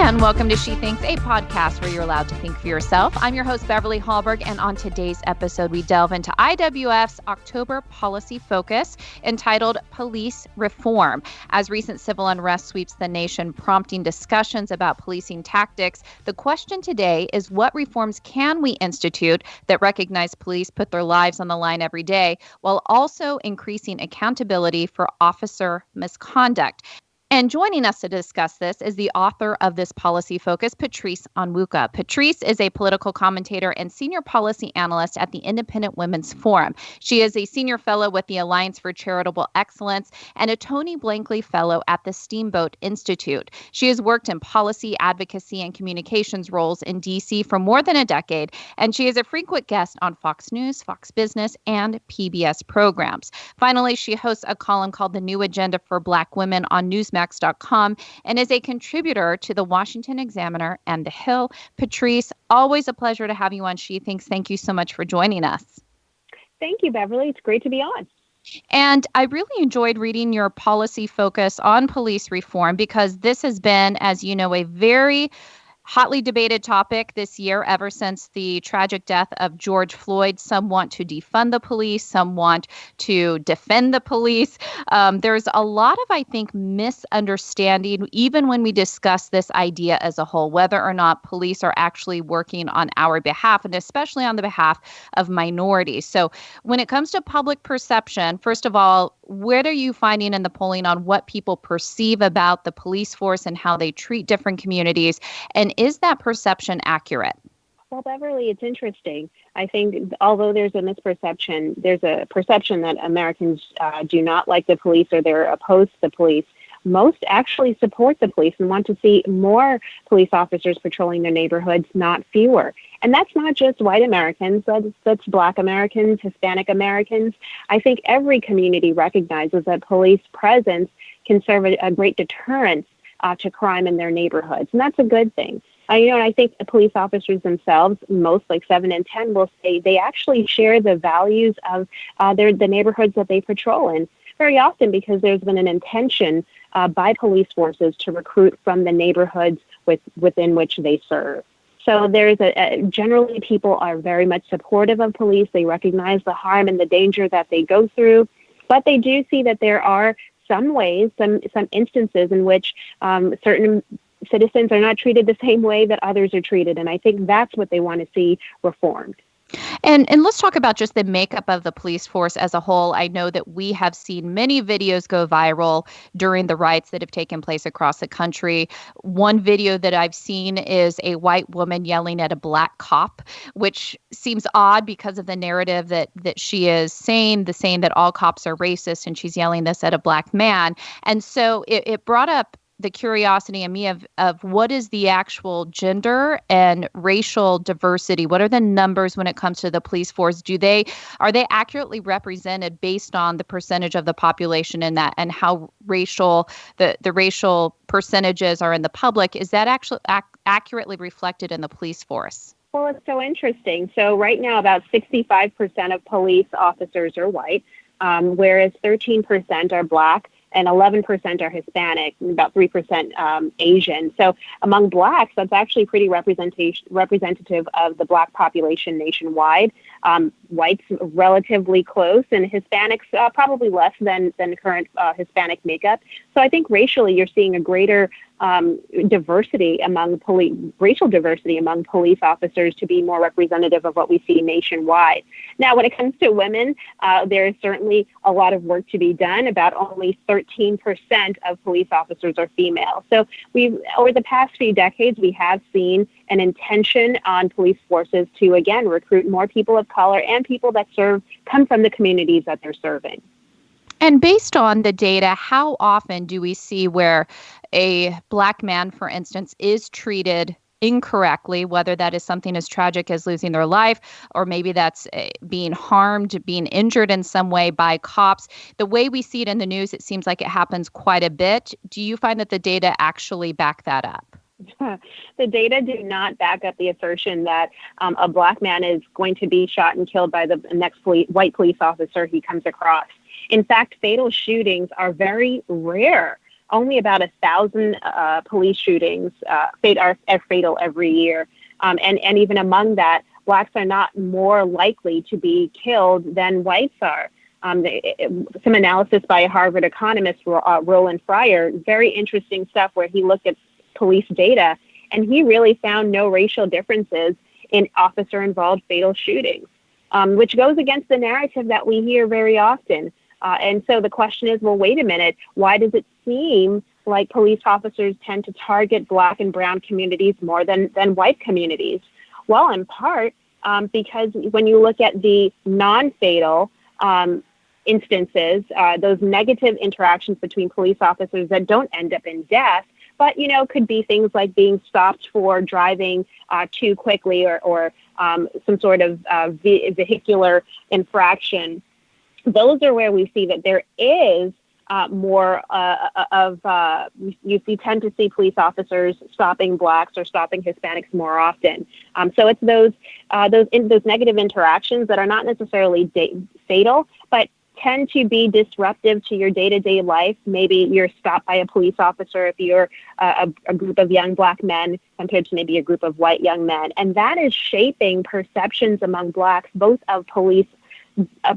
And welcome to She Thinks, a podcast where you're allowed to think for yourself. I'm your host, Beverly Hallberg, and on today's episode, we delve into IWF's October policy focus entitled Police Reform. As recent civil unrest sweeps the nation, prompting discussions about policing tactics, the question today is what reforms can we institute that recognize police put their lives on the line every day, while also increasing accountability for officer misconduct? And joining us to discuss this is the author of this policy focus, Patrice Onwuka. Patrice is a political commentator and senior policy analyst at the Independent Women's Forum. She is a senior fellow with the Alliance for Charitable Excellence and a Tony Blankley fellow at the Steamboat Institute. She has worked in policy, advocacy, and communications roles in D.C. for more than a decade, and she is a frequent guest on Fox News, Fox Business, and PBS programs. Finally, she hosts a column called The New Agenda for Black Women on Newsmax.com and is a contributor to the Washington Examiner and The Hill. Patrice, always a pleasure to have you on She Thinks. Thank you so much for joining us. Thank you, Beverly. It's great to be on. And I really enjoyed reading your policy focus on police reform because this has been, as you know, a very hotly debated topic this year ever since the tragic death of George Floyd. Some want to defund the police. Some want to defend the police. There's a lot of, I think, misunderstanding, even when we discuss this idea as a whole, whether or not police are actually working on our behalf, and especially on the behalf of minorities. So when it comes to public perception, first of all, what are you finding in the polling on what people perceive about the police force and how they treat different communities? And is that perception accurate? Well, Beverly, it's interesting. I think although there's a misperception, there's a perception that Americans do not like the police or they're opposed to the police. Most actually support the police and want to see more police officers patrolling their neighborhoods, not fewer. And that's not just white Americans, that's Black Americans, Hispanic Americans. I think every community recognizes that police presence can serve a great deterrence to crime in their neighborhoods. And that's a good thing. And I think the police officers themselves, most like 7 in 10, will say they actually share the values of the neighborhoods that they patrol in. Very often because there's been an intention by police forces to recruit from the neighborhoods within which they serve. So there's generally people are very much supportive of police. They recognize the harm and the danger that they go through, but they do see that there are some ways, some instances in which certain citizens are not treated the same way that others are treated. And I think that's what they want to see reformed. And let's talk about just the makeup of the police force as a whole. I know that we have seen many videos go viral during the riots that have taken place across the country. One video that I've seen is a white woman yelling at a Black cop, which seems odd because of the narrative that she is saying that all cops are racist, and she's yelling this at a Black man. And so it brought up the curiosity in me of what is the actual gender and racial diversity? What are the numbers when it comes to the police force? Are they accurately represented based on the percentage of the population in that, and how the racial percentages are in the public? Is that actually accurately reflected in the police force? Well, it's so interesting. So right now, about 65% of police officers are white, whereas 13% are Black, and 11% are Hispanic, and about 3% Asian. So among Blacks, that's actually pretty representative of the Black population nationwide. Whites relatively close, and Hispanics probably less than current Hispanic makeup. So I think racially, you're seeing a greater diversity among racial diversity among police officers to be more representative of what we see nationwide. Now, when it comes to women, there is certainly a lot of work to be done. About only 13% of police officers are female. So over the past few decades, we have seen an intention on police forces to, again, recruit more people of color and people that come from the communities that they're serving. And based on the data, how often do we see where a Black man, for instance, is treated incorrectly, whether that is something as tragic as losing their life, or maybe that's being harmed, being injured in some way by cops? The way we see it in the news, it seems like it happens quite a bit. Do you find that the data actually back that up? The data do not back up the assertion that a Black man is going to be shot and killed by the next white police officer he comes across. In fact, fatal shootings are very rare only about 1,000 police shootings are fatal every year. And even among that, Blacks are not more likely to be killed than whites are. Some analysis by a Harvard economist, Roland Fryer, very interesting stuff where he looked at police data, and he really found no racial differences in officer-involved fatal shootings, which goes against the narrative that we hear very often. And so the question is, well, wait a minute, why does it seem like police officers tend to target Black and brown communities more than white communities? Well, in part because when you look at the non-fatal instances, those negative interactions between police officers that don't end up in death, but, could be things like being stopped for driving too quickly or some sort of vehicular infraction. Those are where we see that there is more you tend to see police officers stopping Blacks or stopping Hispanics more often. So it's those negative interactions that are not necessarily fatal, but tend to be disruptive to your day-to-day life. Maybe you're stopped by a police officer if you're a group of young Black men compared to maybe a group of white young men. And that is shaping perceptions among Blacks, both of police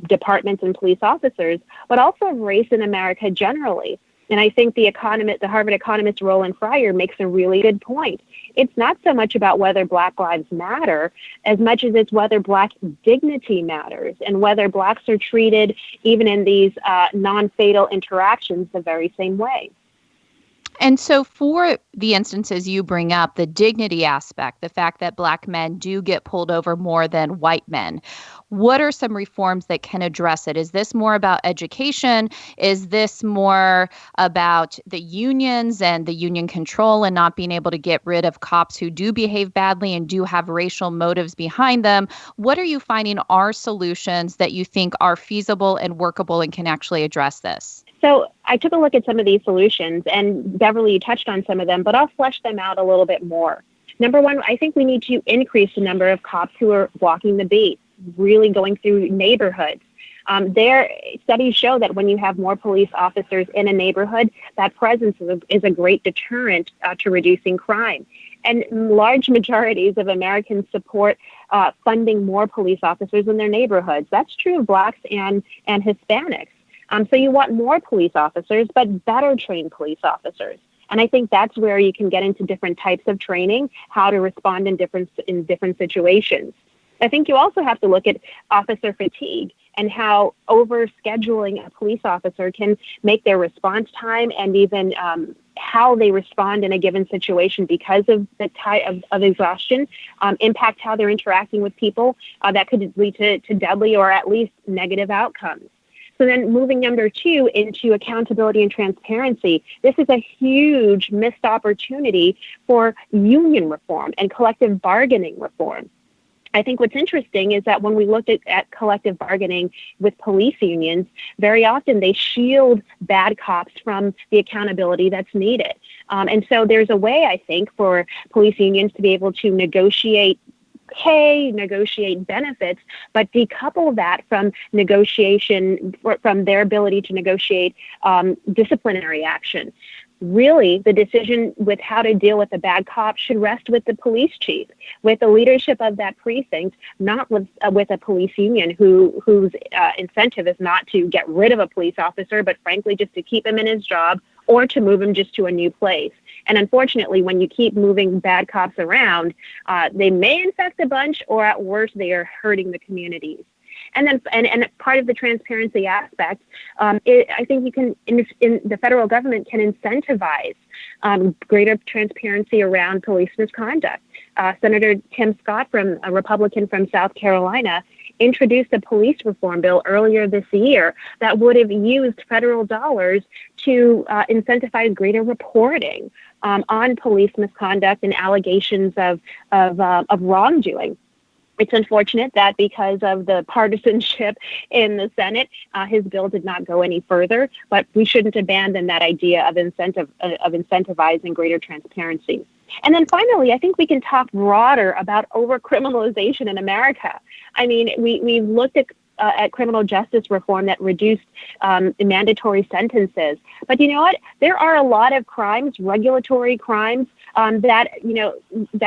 departments and police officers, but also of race in America generally. And I think the Harvard economist Roland Fryer makes a really good point. It's not so much about whether Black lives matter as much as it's whether Black dignity matters and whether Blacks are treated, even in these non-fatal interactions, the very same way. And so for the instances you bring up, the dignity aspect, the fact that Black men do get pulled over more than white men, what are some reforms that can address it? Is this more about education? Is this more about the unions and the union control and not being able to get rid of cops who do behave badly and do have racial motives behind them? What are you finding are solutions that you think are feasible and workable and can actually address this? So I took a look at some of these solutions, and Beverly, you touched on some of them, but I'll flesh them out a little bit more. Number one, I think we need to increase the number of cops who are walking the beat, really going through neighborhoods. Their studies show that when you have more police officers in a neighborhood, that presence is a great deterrent to reducing crime. And large majorities of Americans support funding more police officers in their neighborhoods. That's true of Blacks and Hispanics. So you want more police officers, but better trained police officers. And I think that's where you can get into different types of training, how to respond in different situations. I think you also have to look at officer fatigue and how overscheduling a police officer can make their response time and even how they respond in a given situation because of the type of exhaustion impact how they're interacting with people that could lead to deadly or at least negative outcomes. So then moving number two into accountability and transparency, this is a huge missed opportunity for union reform and collective bargaining reform. I think what's interesting is that when we look at collective bargaining with police unions, very often they shield bad cops from the accountability that's needed. And so there's a way, I think, for police unions to be able to negotiate pay, negotiate benefits, but decouple that from negotiation, from their ability to negotiate disciplinary action. Really, the decision with how to deal with a bad cop should rest with the police chief, with the leadership of that precinct, not with a police union whose incentive is not to get rid of a police officer, but frankly, just to keep him in his job or to move him just to a new place. And unfortunately, when you keep moving bad cops around, they may infect a bunch, or at worst, they are hurting the communities. And then, and part of the transparency aspect, I think you can, in the federal government, can incentivize greater transparency around police misconduct. Senator Tim Scott, a Republican from South Carolina, introduced a police reform bill earlier this year that would have used federal dollars to incentivize greater reporting on police misconduct and allegations of wrongdoing. It's unfortunate that because of the partisanship in the Senate, his bill did not go any further, but we shouldn't abandon that idea of incentivizing greater transparency. And then finally, I think we can talk broader about overcriminalization in America. I mean, we've looked at at criminal justice reform that reduced mandatory sentences. But you know what? There are a lot of crimes, regulatory crimes, that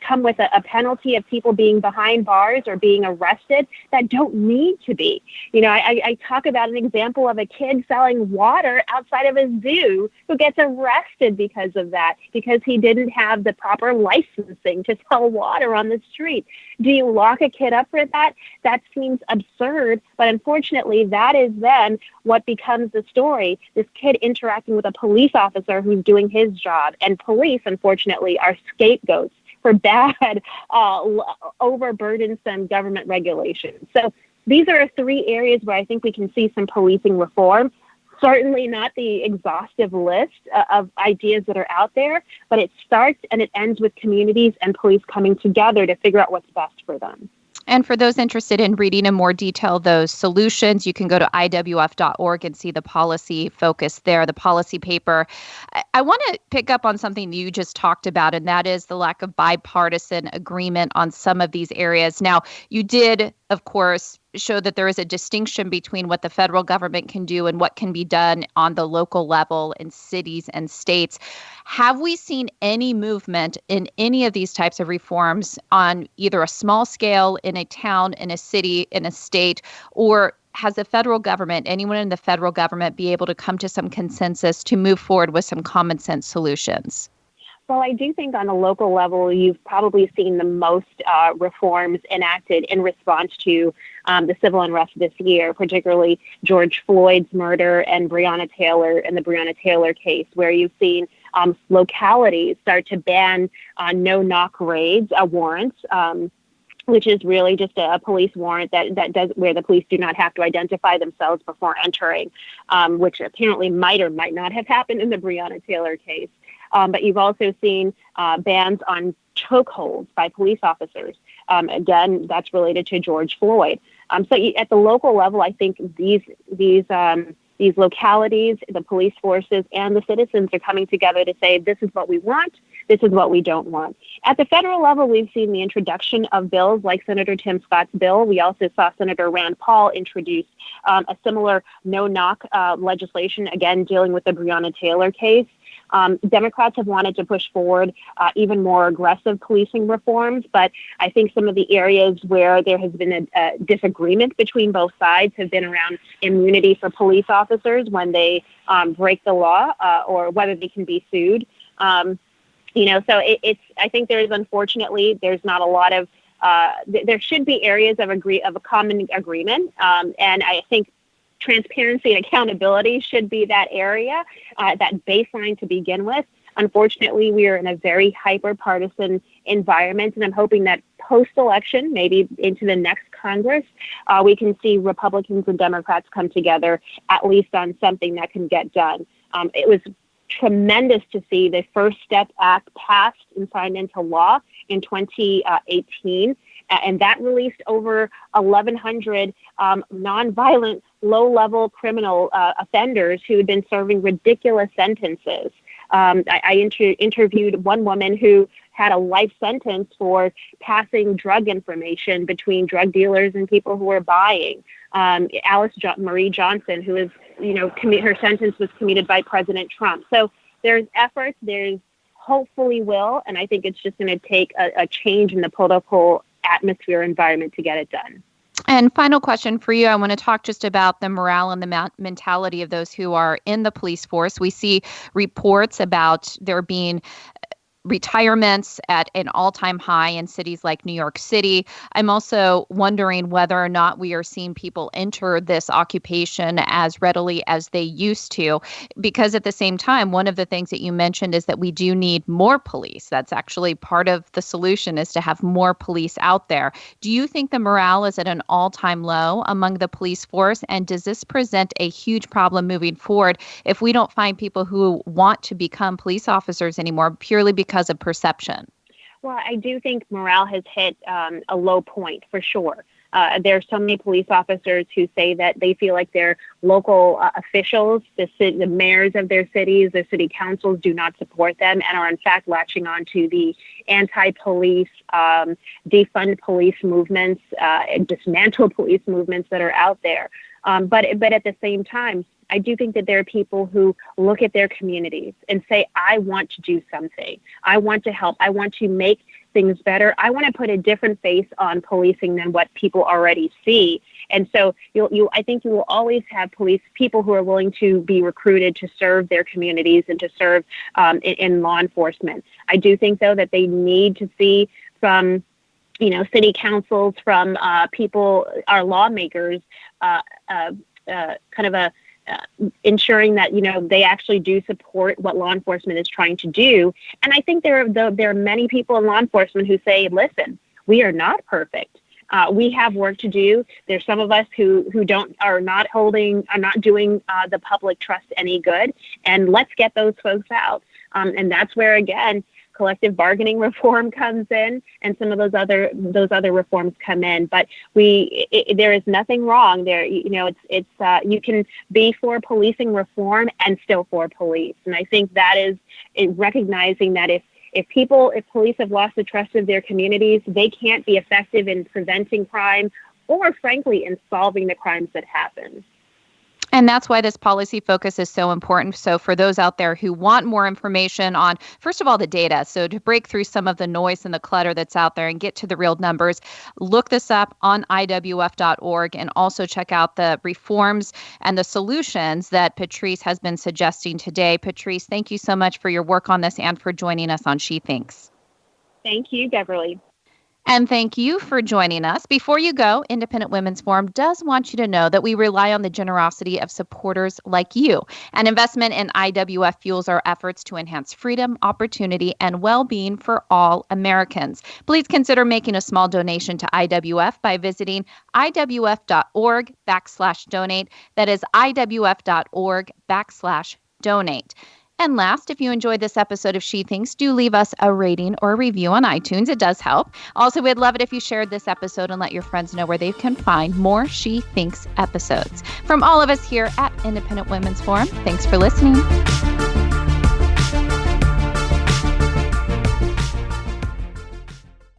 come with a penalty of people being behind bars or being arrested that don't need to be. I talk about an example of a kid selling water outside of a zoo who gets arrested because of that, because he didn't have the proper licensing to sell water on the street. Do you lock a kid up for that? That seems absurd, but unfortunately, that is then what becomes the story. This kid interacting with a police officer who's doing his job, and police, unfortunately, are scapegoats for bad, overburdensome government regulations. So these are 3 areas where I think we can see some policing reform. Certainly not the exhaustive list of ideas that are out there, but it starts and it ends with communities and police coming together to figure out what's best for them. And for those interested in reading in more detail those solutions, you can go to IWF.org and see the policy focus there, the policy paper. I want to pick up on something you just talked about, and that is the lack of bipartisan agreement on some of these areas. Now, you did, of course, show that there is a distinction between what the federal government can do and what can be done on the local level in cities and states. Have we seen any movement in any of these types of reforms on either a small scale in a town, in a city, in a state, or has the federal government, anyone in the federal government, be able to come to some consensus to move forward with some common sense solutions? Well, I do think on a local level, you've probably seen the most reforms enacted in response to the civil unrest this year, particularly George Floyd's murder and Breonna Taylor and the Breonna Taylor case, where you've seen localities start to ban no-knock raids, warrants, which is really just a police warrant that does where the police do not have to identify themselves before entering, which apparently might or might not have happened in the Breonna Taylor case. But you've also seen bans on chokeholds by police officers. Again, that's related to George Floyd. So at the local level, I think these localities, the police forces, and the citizens are coming together to say, this is what we want, this is what we don't want. At the federal level, we've seen the introduction of bills like Senator Tim Scott's bill. We also saw Senator Rand Paul introduce a similar no-knock legislation, again, dealing with the Breonna Taylor case. Democrats have wanted to push forward even more aggressive policing reforms, but I think some of the areas where there has been a disagreement between both sides have been around immunity for police officers when they break the law or whether they can be sued. So I think unfortunately, there's not a lot of, there should be areas of a common agreement. And I think transparency and accountability should be that area, that baseline to begin with. Unfortunately, we are in a very hyper-partisan environment, and I'm hoping that post-election, maybe into the next Congress, we can see Republicans and Democrats come together at least on something that can get done. It was tremendous to see the First Step Act passed and signed into law in 2018, and that released over 1,100 nonviolent, low-level criminal offenders who had been serving ridiculous sentences. I interviewed one woman who had a life sentence for passing drug information between drug dealers and people who were buying. Alice Marie Johnson, who is, her sentence was commuted by President Trump. So there's efforts, there's hopefully will, and I think it's just going to take a change in the political atmosphere environment to get it done. And final question for you. I want to talk just about the morale and the mentality of those who are in the police force. We see reports about there being retirements at an all-time high in cities like New York City. I'm also wondering whether or not we are seeing people enter this occupation as readily as they used to, because at the same time, one of the things that you mentioned is that we do need more police. That's actually part of the solution, is to have more police out there. Do you think the morale is at an all-time low among the police force? And does this present a huge problem moving forward if we don't find people who want to become police officers anymore purely because of perception? Well, I do think morale has hit a low point for sure. There are so many police officers who say that they feel like their local officials, the mayors of their cities, their city councils do not support them and are in fact latching on to the anti-police, defund police movements, dismantle police movements that are out there. But at the same time, I do think that there are people who look at their communities and say, I want to do something. I want to help. I want to make things better. I want to put a different face on policing than what people already see. And so I think you will always have people who are willing to be recruited to serve their communities and to serve in law enforcement. I do think, though, that they need to see from city councils, from people, our lawmakers, ensuring that they actually do support what law enforcement is trying to do. And I think there are many people in law enforcement who say, listen, we are not perfect. We have work to do. There's some of us who are not doing the public trust any good. And let's get those folks out. And that's where, again, collective bargaining reform comes in, and some of those other reforms come in. But there is nothing wrong there. You can be for policing reform and still for police. And I think that is recognizing that if police have lost the trust of their communities, they can't be effective in preventing crime or, frankly, in solving the crimes that happen. And that's why this policy focus is so important. So for those out there who want more information on, first of all, the data, so to break through some of the noise and the clutter that's out there and get to the real numbers, look this up on IWF.org and also check out the reforms and the solutions that Patrice has been suggesting today. Patrice, thank you so much for your work on this and for joining us on She Thinks. Thank you, Beverly. And thank you for joining us. Before you go, Independent Women's Forum does want you to know that we rely on the generosity of supporters like you. An investment in IWF fuels our efforts to enhance freedom, opportunity, and well-being for all Americans. Please consider making a small donation to IWF by visiting IWF.org/donate. That is IWF.org/donate. And last, if you enjoyed this episode of She Thinks, do leave us a rating or review on iTunes. It does help. Also, we'd love it if you shared this episode and let your friends know where they can find more She Thinks episodes. From all of us here at Independent Women's Forum, thanks for listening.